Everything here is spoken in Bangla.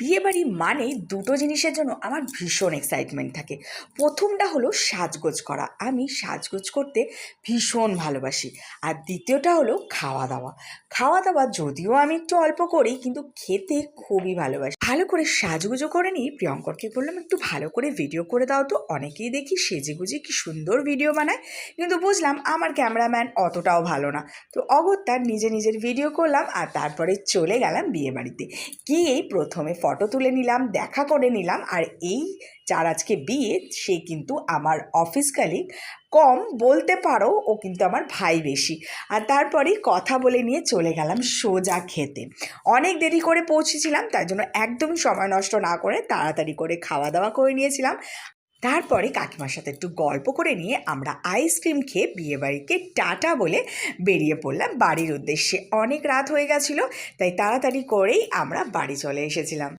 বিয়েবাড়ি মানেই দুটো জিনিসের জন্য আমার ভীষণ এক্সাইটমেন্ট থাকে। প্রথমটা হলো সাজগোজ করা, আমি সাজগোজ করতে ভীষণ ভালোবাসি। আর দ্বিতীয়টা হলো খাওয়া দাওয়া। খাওয়া দাওয়া যদিও আমি একটু অল্প করি, কিন্তু খেতে খুবই ভালোবাসি। ভালো করে সাজগুজো করে নিই, প্রিয়ঙ্করকে বললাম একটু ভালো করে ভিডিও করে দাও তো। অনেকেই দেখি সেজেগুজে কি সুন্দর ভিডিও বানায়, কিন্তু বুঝলাম আমার ক্যামেরাম্যান অতটাও ভালো না। তো অগত্যা নিজে নিজের ভিডিও করলাম আর তারপরে চলে গেলাম বিয়েবাড়িতে। গিয়েই প্রথমে ফটো তুলে নিলাম, দেখা করে নিলাম। আর এই যার আজকে বিয়ে, সে কিন্তু আমার অফিস কালিগ, কম বলতে পারো ও কিন্তু আমার ভাই বেশি। আর তারপরেই কথা বলে নিয়ে চলে গেলাম সোজা খেতে। অনেক দেরি করে পৌঁছেছিলাম, তার জন্য একদমই সময় নষ্ট না করে তাড়াতাড়ি করে খাওয়া দাওয়া করে নিয়েছিলাম। তারপরে কাকিমার সাথে একটু গল্প করে নিয়ে আমরা আইসক্রিম খেয়ে বিয়েবাড়িকে টাটা বলে বেরিয়ে পড়লাম বাড়ির উদ্দেশ্যে। অনেক রাত হয়ে গেছিলো, তাই তাড়াতাড়ি করেই আমরা বাড়ি চলে এসেছিলাম।